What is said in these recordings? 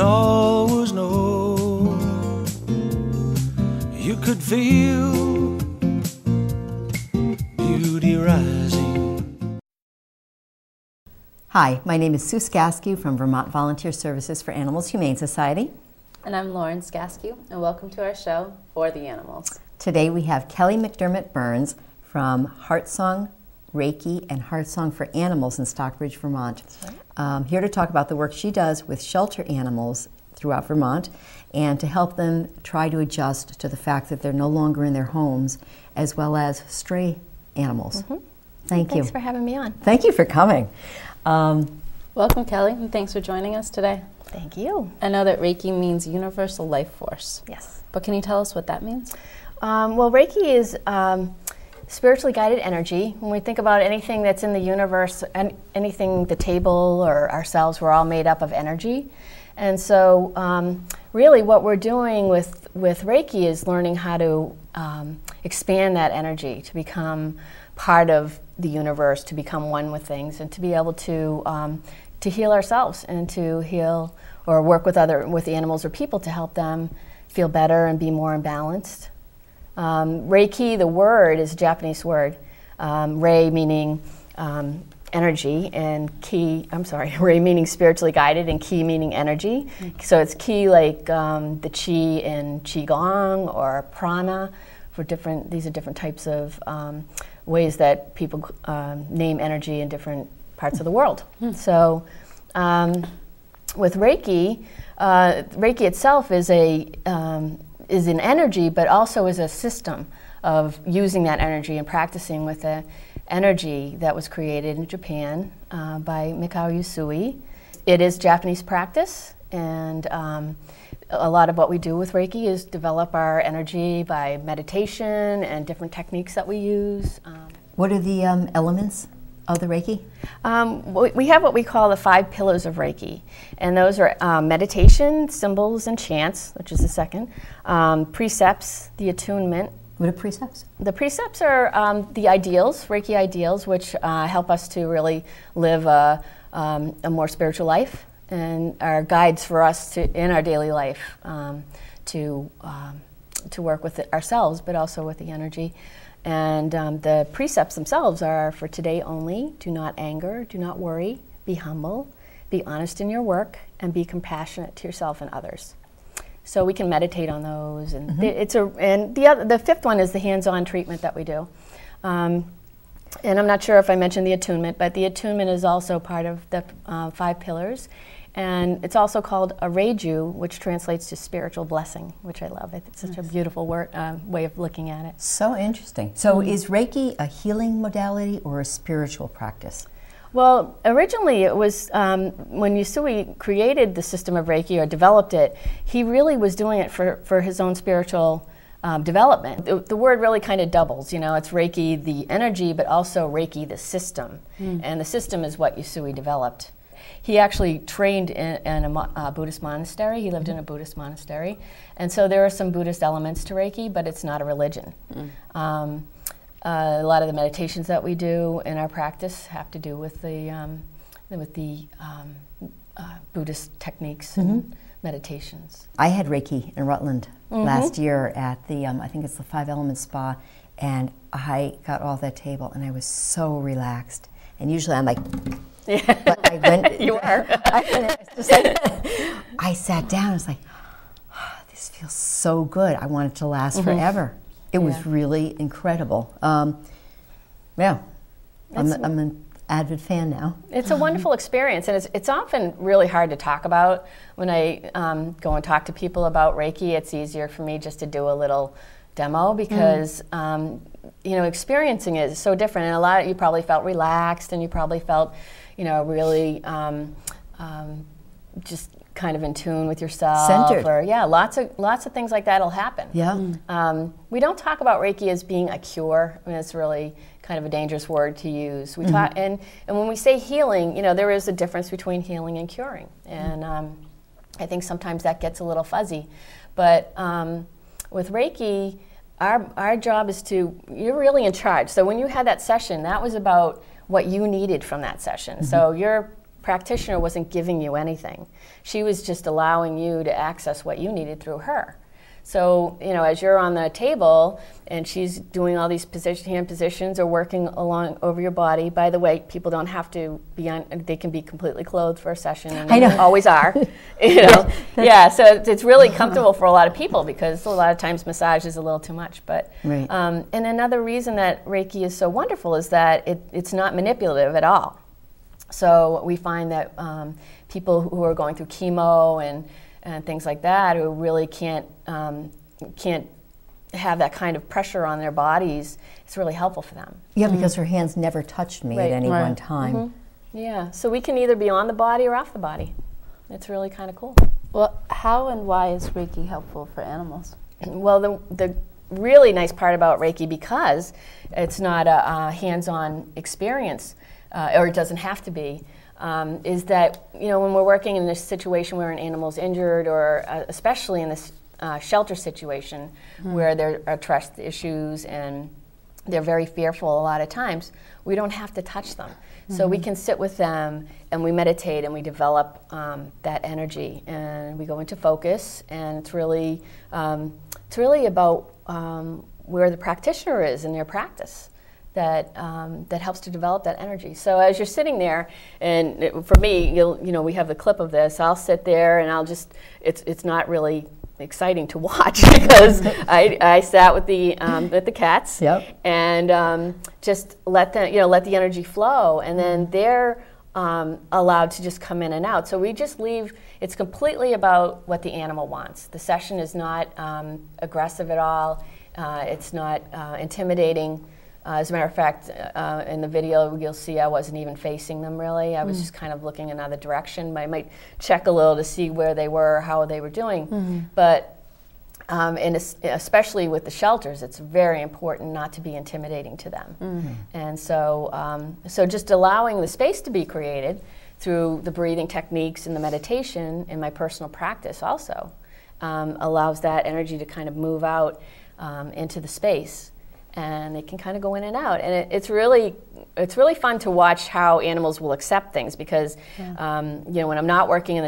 always know you could feel beauty rising. Hi, my name is Sue Skaskew from Vermont Volunteer Services for Animals Humane Society. And I'm Lauren Skaskew, and welcome to our show, For the Animals. Today we have Kelly McDermott-Burns from HeartSong Reiki and HeartSong for Animals in Stockbridge, Vermont. Right. Here to talk about the work she does with shelter animals throughout Vermont and to help them try to adjust to the fact that they're no longer in their homes, as well as stray animals. Mm-hmm. Thank you. Thanks for having me on. Thank you for coming. Welcome, Kelly, and thanks for joining us today. Thank you. I know that Reiki means universal life force. Yes. But can you tell us what that means? Well, Reiki is spiritually guided energy. When we think about anything that's in the universe, and anything, the table or ourselves, we're all made up of energy. And so really what we're doing with Reiki is learning how to expand that energy, to become part of the universe, to become one with things, and to be able to heal ourselves and to heal or work with animals or people to help them feel better and be more imbalanced. Reiki, the word, is a Japanese word. Rei meaning energy, and Rei meaning spiritually guided, and Ki meaning energy. Mm-hmm. So it's Ki like the Chi in Qigong or prana. These are different types of ways that people name energy in different parts of the world. Mm-hmm. So with Reiki, Reiki itself is an energy, but also is a system of using that energy and practicing with the energy that was created in Japan by Mikao Usui. It is Japanese practice, and a lot of what we do with Reiki is develop our energy by meditation and different techniques that we use. What are the elements of the Reiki? We have what we call the 5 pillars of Reiki, and those are meditation, symbols, and chants, which is the second, precepts, the attunement. What are precepts? The precepts are the ideals, Reiki ideals, which help us to really live a more spiritual life, and are guides for us in our daily life to work with ourselves, but also with the energy. And the precepts themselves are for today only: do not anger, do not worry, be humble, be honest in your work, and be compassionate to yourself and others. So we can meditate on those, and mm-hmm. The fifth one is the hands-on treatment that we do. And I'm not sure if I mentioned the attunement, but the attunement is also part of the 5 pillars. And it's also called a reiju, which translates to spiritual blessing, which I love. It's such a beautiful way of looking at it. So interesting. So is Reiki a healing modality or a spiritual practice? Well, originally it was, when Usui created the system of Reiki or developed it, he really was doing it for his own spiritual development. The word really kind of doubles, it's Reiki, the energy, but also Reiki, the system. And the system is what Usui developed. He actually trained in a Buddhist monastery. He lived in a Buddhist monastery. And so there are some Buddhist elements to Reiki, but it's not a religion. A lot of the meditations that we do in our practice have to do with the Buddhist techniques and meditations. I had Reiki in Rutland last year at the, I think it's the 5 Element Spa, and I got off that table and I was so relaxed. And usually I'm like, yeah. But I went. You are. I sat down. I was like, oh, this feels so good. I want it to last forever. It was really incredible. Yeah, I'm an avid fan now. It's a wonderful experience, and it's often really hard to talk about. When I go and talk to people about Reiki, it's easier for me just to do a little demo because experiencing it is so different. And you probably felt relaxed, and you probably felt really just kind of in tune with yourself. Centered. Or lots of things like that'll happen. Yeah. We don't talk about Reiki as being a cure. I mean, it's really kind of a dangerous word to use. We talk, and when we say healing, there is a difference between healing and curing. And I think sometimes that gets a little fuzzy. But with Reiki, our job is you're really in charge. So when you had that session, that was about what you needed from that session. So you're practitioner wasn't giving you anything. She was just allowing you to access what you needed through her. So, you know, as you're on the table and she's doing all these hand positions or working along over your body, by the way, people don't have to be on, they can be completely clothed for a session, and I know. always are. You know? Yeah, so it's really comfortable for a lot of people because a lot of times massage is a little too much. But Right. And another reason that Reiki is so wonderful is that it's not manipulative at all. So we find that people who are going through chemo and things like that, who really can't have that kind of pressure on their bodies, it's really helpful for them. Yeah, because her hands never touched me Right. at any Right. one time. Yeah, so we can either be on the body or off the body. It's really kind of cool. Well, how and why is Reiki helpful for animals? Well, the really nice part about Reiki, because it's not a hands-on experience, or it doesn't have to be, is that, you know, when we're working in this situation where an animal's injured, or especially in this shelter situation where there are trust issues and they're very fearful a lot of times, we don't have to touch them. So we can sit with them and we meditate and we develop that energy and we go into focus, and it's really about where the practitioner is in their practice. That helps to develop that energy. So as you're sitting there, and for me, we have the clip of this. I'll sit there and I'll just, it's not really exciting to watch because I sat with the cats, Yep. and just let the energy flow, and then they're allowed to just come in and out. So we just leave. It's completely about what the animal wants. The session is not aggressive at all. It's not intimidating. As a matter of fact, in the video you'll see I wasn't even facing them really. I was just kind of looking another direction. I might check a little to see where they were, how they were doing. But especially with the shelters, it's very important not to be intimidating to them. And so, so just allowing the space to be created through the breathing techniques and the meditation in my personal practice also allows that energy to kind of move out into the space. And it can kind of go in and out, and it's really fun to watch how animals will accept things, because when I'm not working in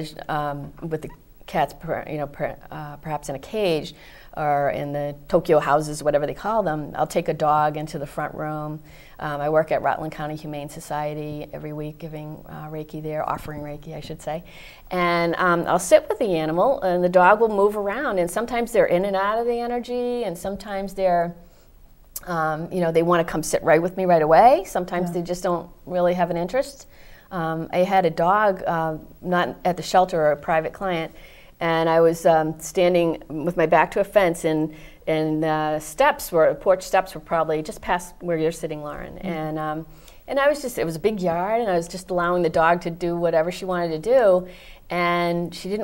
with the cats, perhaps in a cage or in the Tokyo houses, whatever they call them, I'll take a dog into the front room. I work at Rutland County Humane Society every week, giving Reiki there, offering Reiki, I should say. And I'll sit with the animal, and the dog will move around, and sometimes they're in and out of the energy, and sometimes they're they want to come sit right with me right away. Sometimes they just don't really have an interest. I had a dog, not at the shelter or a private client, and I was standing with my back to a fence, and porch steps were probably just past where you're sitting, Lauren. And I was just, it was a big yard, and I was just allowing the dog to do whatever she wanted to do. And she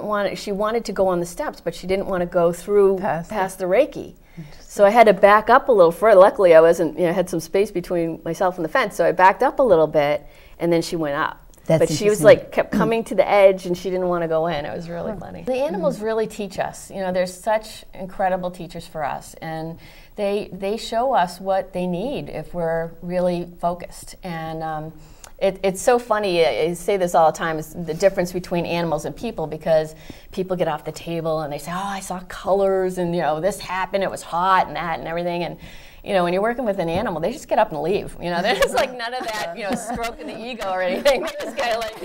wanted to go on the steps, but she didn't want to go through past the Reiki. So I had to back up a little further. Luckily, I wasn't, had some space between myself and the fence, so I backed up a little bit, and then she went up. But she was kept coming to the edge, and she didn't want to go in. It was really funny. The animals really teach us. They're such incredible teachers for us, and they show us what they need if we're really focused. And it's so funny, I say this all the time, is the difference between animals and people, because people get off the table and they say, oh, I saw colors, and this happened, it was hot, and that and everything. And when you're working with an animal, they just get up and leave. There's like none of that, stroking the ego or anything. They just kind of like,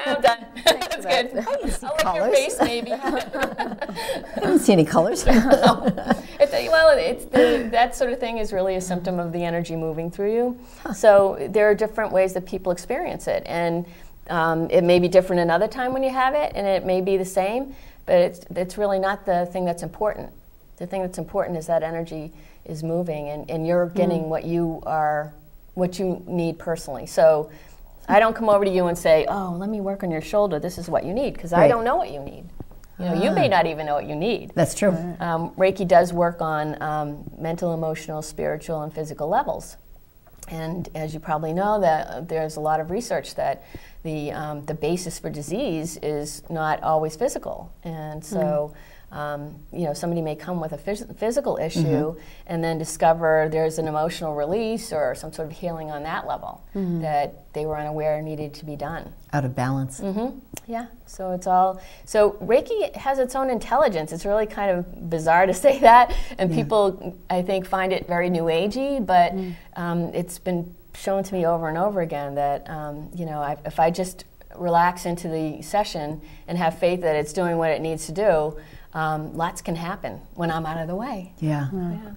I'm done. That's good. I'll lick your face, maybe. I don't see any colors. That sort of thing is really a symptom of the energy moving through you. So there are different ways that people experience it, and it may be different another time when you have it, and it may be the same, but it's really not the thing that's important. The thing that's important is that energy is moving, and you're getting what you need personally. So I don't come over to you and say, oh, let me work on your shoulder, this is what you need, because I don't know what you need. You may not even know what you need. That's true. Reiki does work on mental, emotional, spiritual, and physical levels. And as you probably know, that there's a lot of research that the basis for disease is not always physical. And so You know, somebody may come with a physical issue and then discover there's an emotional release or some sort of healing on that level that they were unaware needed to be done. Out of balance. Yeah, so it's all, so Reiki has its own intelligence. It's really kind of bizarre to say that, and people, I think, find it very new agey, but it's been shown to me over and over again that, you know, if I just relax into the session and have faith that it's doing what it needs to do, lots can happen when I'm out of the way. Yeah. Yeah.